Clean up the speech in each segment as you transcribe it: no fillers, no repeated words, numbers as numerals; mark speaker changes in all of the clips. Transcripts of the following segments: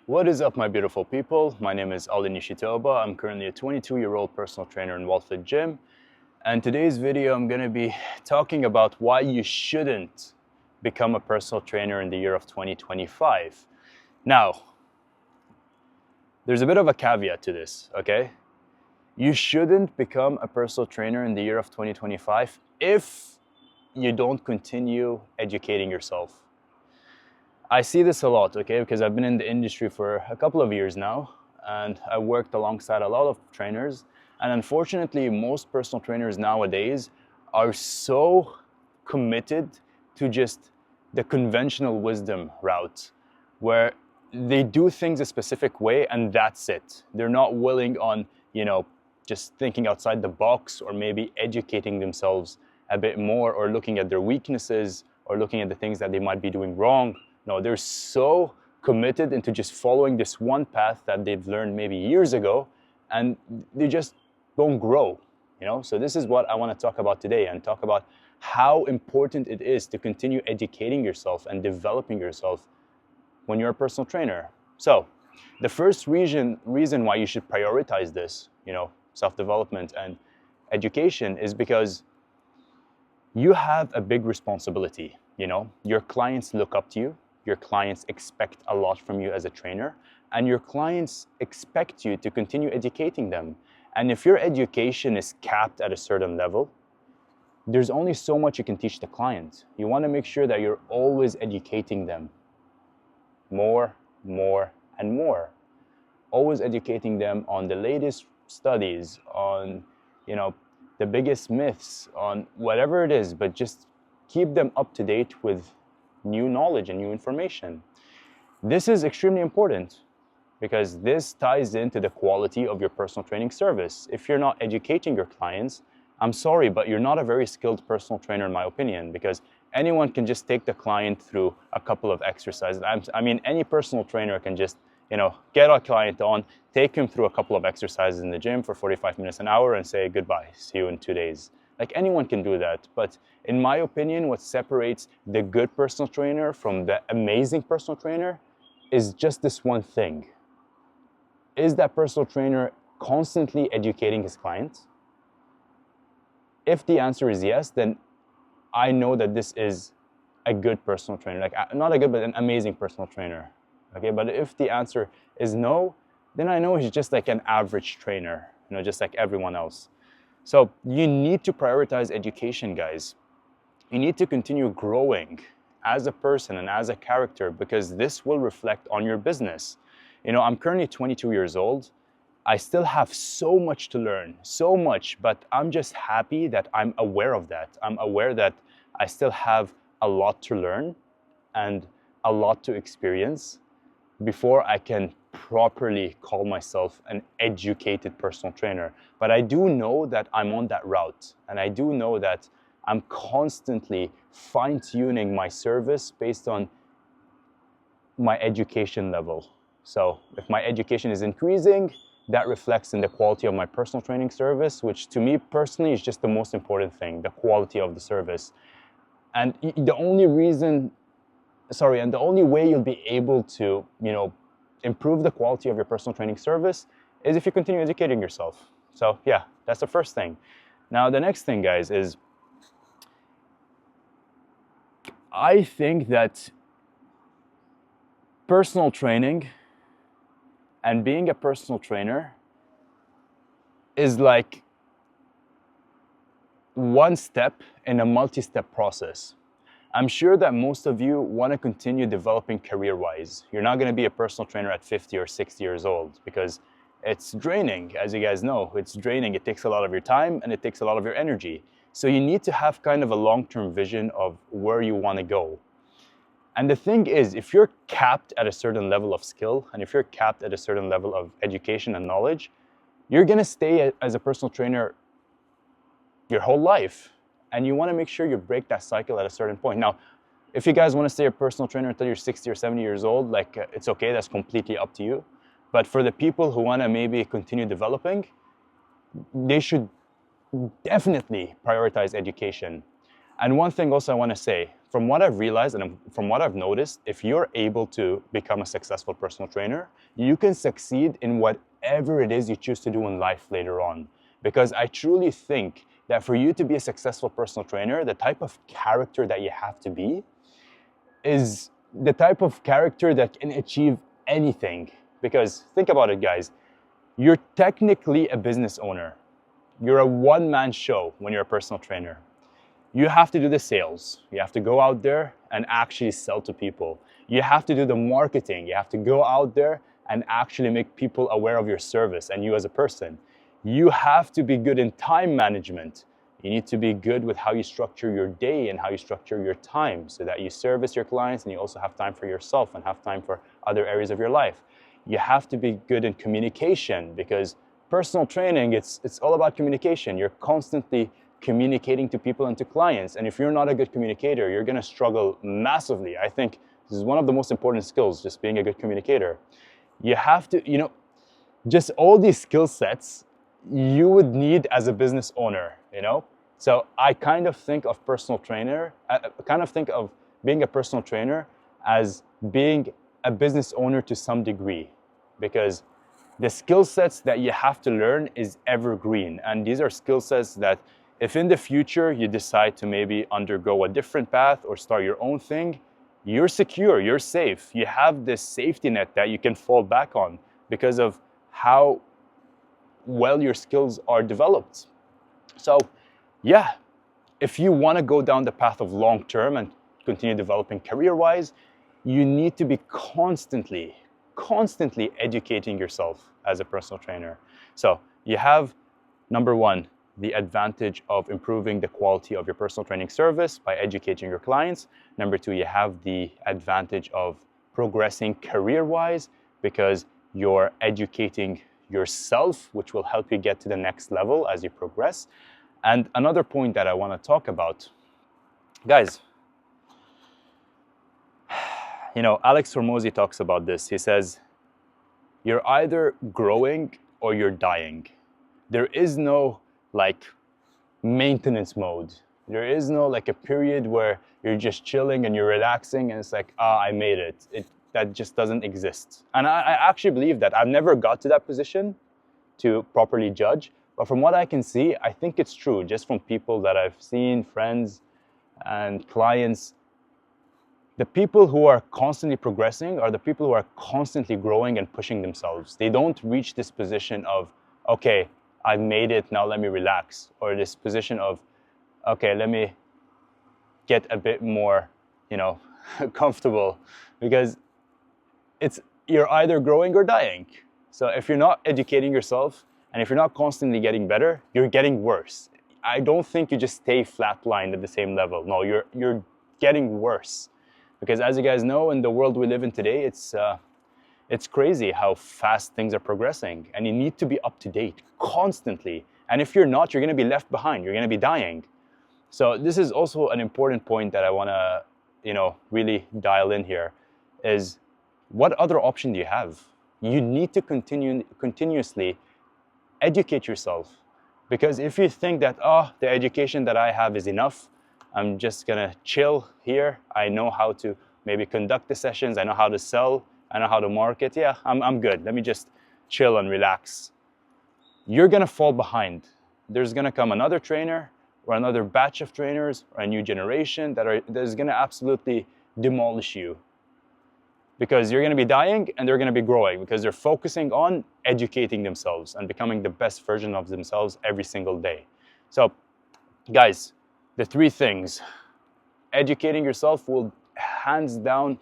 Speaker 1: What is up, my beautiful people? My name is Ali Nishitoba. I'm currently a 22-year-old personal trainer in Wellfit Gym. And today's video, I'm going to be talking about why you shouldn't become a personal trainer in the year of 2025. Now, there's a bit of a caveat to this, okay? You shouldn't become a personal trainer in the year of 2025 if you don't continue educating yourself. I see this a lot, okay, because I've been in the industry for a couple of years now, and I worked alongside a lot of trainers. And unfortunately, most personal trainers nowadays are so committed to just the conventional wisdom route, where they do things a specific way and that's it. They're not willing on, just thinking outside the box, or maybe educating themselves a bit more, or looking at their weaknesses, or looking at the things that they might be doing wrong. No, they're so committed into just following this one path that they've learned maybe years ago, and they just don't grow, So this is what I want to talk about today, and talk about how important it is to continue educating yourself and developing yourself when you're a personal trainer. So the first reason why you should prioritize this, self-development and education, is because you have a big responsibility. Your clients look up to you. Your clients expect a lot from you as a trainer, and your clients expect you to continue educating them. And if your education is capped at a certain level, there's only so much you can teach the client. You want to make sure that you're always educating them more, and more. Always educating them on the latest studies, on, the biggest myths, on whatever it is, but just keep them up to date with new knowledge and new information. This is extremely important because this ties into the quality of your personal training service. If you're not educating your clients, I'm sorry, but you're not a very skilled personal trainer, in my opinion, because anyone can just take the client through a couple of exercises. Any personal trainer can just, get a client on, take him through a couple of exercises in the gym for 45 minutes, an hour, and say goodbye, see you in 2 days. Like, anyone can do that. But in my opinion, what separates the good personal trainer from the amazing personal trainer is just this one thing. Is that personal trainer constantly educating his clients? If the answer is yes, then I know that this is a good personal trainer. Like, not a good, but an amazing personal trainer. Okay, but if the answer is no, then I know he's just like an average trainer, just like everyone else. So you need to prioritize education, guys. You need to continue growing as a person and as a character, because this will reflect on your business. I'm currently 22 years old. I still have so much to learn, so much, but I'm just happy that I'm aware of that. I'm aware that I still have a lot to learn and a lot to experience before I can properly call myself an educated personal trainer. But I do know that I'm on that route, and I do know that I'm constantly fine-tuning my service based on my education level. So if my education is increasing, that reflects in the quality of my personal training service, which to me personally is just the most important thing, the quality of the service. And the only way you'll be able to, improve the quality of your personal training service is if you continue educating yourself. So yeah, that's the first thing. Now, the next thing, guys, is I think that personal training and being a personal trainer is like one step in a multi-step process. I'm sure that most of you want to continue developing career-wise. You're not going to be a personal trainer at 50 or 60 years old, because it's draining. As you guys know, it's draining. It takes a lot of your time and it takes a lot of your energy. So you need to have kind of a long-term vision of where you want to go. And the thing is, if you're capped at a certain level of skill, and if you're capped at a certain level of education and knowledge, you're going to stay as a personal trainer your whole life. And you want to make sure you break that cycle at a certain point. Now, if you guys want to stay a personal trainer until you're 60 or 70 years old, it's okay, that's completely up to you. But for the people who want to maybe continue developing, they should definitely prioritize education. And one thing also I want to say, from what I've realized and from what I've noticed, if you're able to become a successful personal trainer, you can succeed in whatever it is you choose to do in life later on. Because I truly think that for you to be a successful personal trainer, the type of character that you have to be is the type of character that can achieve anything. Because think about it, guys. You're technically a business owner. You're a one-man show when you're a personal trainer. You have to do the sales. You have to go out there and actually sell to people. You have to do the marketing. You have to go out there and actually make people aware of your service and you as a person. You have to be good in time management. You need to be good with how you structure your day and how you structure your time so that you service your clients and you also have time for yourself and have time for other areas of your life. You have to be good in communication because personal training, it's all about communication. You're constantly communicating to people and to clients. And if you're not a good communicator, you're going to struggle massively. I think this is one of the most important skills, just being a good communicator. You have to, just all these skill sets you would need as a business owner, So I kind of think of being a personal trainer as being a business owner to some degree, because the skill sets that you have to learn is evergreen. And these are skill sets that if in the future you decide to maybe undergo a different path or start your own thing, you're secure, you're safe. You have this safety net that you can fall back on because of how well your skills are developed. So yeah, if you want to go down the path of long term and continue developing career-wise, you need to be constantly educating yourself as a personal trainer. So you have, number one, the advantage of improving the quality of your personal training service by educating your clients. Number two, you have the advantage of progressing career-wise because you're educating yourself, which will help you get to the next level as you progress. And another point that I want to talk about, guys, Alex Hormozi talks about this. He says, you're either growing or you're dying. There is no maintenance mode. There is no a period where you're just chilling and you're relaxing and it's I made it. That just doesn't exist. And I actually believe that. I've never got to that position to properly judge, but from what I can see, I think it's true, just from people that I've seen, friends and clients. The people who are constantly progressing are the people who are constantly growing and pushing themselves. They don't reach this position of, okay, I've made it, now let me relax. Or this position of, okay, let me get a bit more, comfortable. Because you're either growing or dying. So if you're not educating yourself, and if you're not constantly getting better, you're getting worse. I don't think you just stay flatlined at the same level. No, you're getting worse. Because as you guys know, in the world we live in today, it's crazy how fast things are progressing, and you need to be up to date constantly. And if you're not, you're going to be left behind. You're going to be dying. So this is also an important point that I want to, really dial in here. Is what other option do you have? You need to continuously educate yourself, because if you think that the education that I have is enough, I'm just gonna chill here. I know how to maybe conduct the sessions. I know how to sell. I know how to market. Yeah, I'm good. Let me just chill and relax. You're gonna fall behind. There's gonna come another trainer or another batch of trainers or a new generation that is gonna absolutely demolish you, because you're gonna be dying and they're gonna be growing because they're focusing on educating themselves and becoming the best version of themselves every single day. So, guys, the three things. Educating yourself will hands down,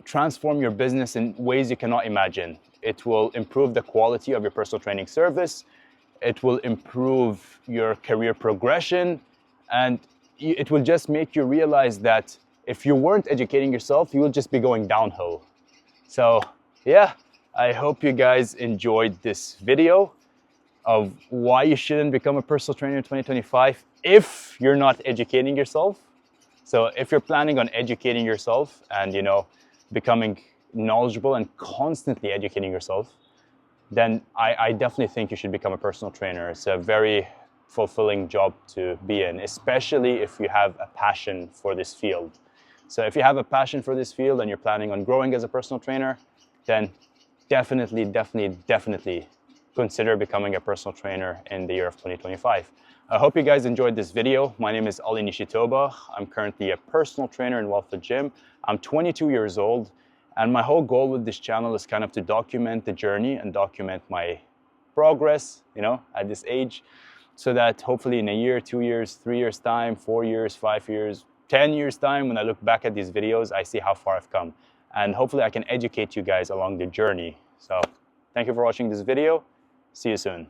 Speaker 1: transform your business in ways you cannot imagine. It will improve the quality of your personal training service. It will improve your career progression. And it will just make you realize that if you weren't educating yourself, you will just be going downhill. So yeah, I hope you guys enjoyed this video of why you shouldn't become a personal trainer in 2025 if you're not educating yourself. So if you're planning on educating yourself and, becoming knowledgeable and constantly educating yourself, then I definitely think you should become a personal trainer. It's a very fulfilling job to be in, especially if you have a passion for this field. So if you have a passion for this field and you're planning on growing as a personal trainer, then definitely consider becoming a personal trainer in the year of 2025. I hope you guys enjoyed this video. My name is Ali Nishitoba. I'm currently a personal trainer in Wildfoot Gym. I'm 22 years old, and my whole goal with this channel is kind of to document the journey and document my progress, at this age, so that hopefully in a year, 2 years, 3 years time, 4 years, 5 years, 10 years time, when I look back at these videos, I see how far I've come. And hopefully I can educate you guys along the journey. So thank you for watching this video. See you soon.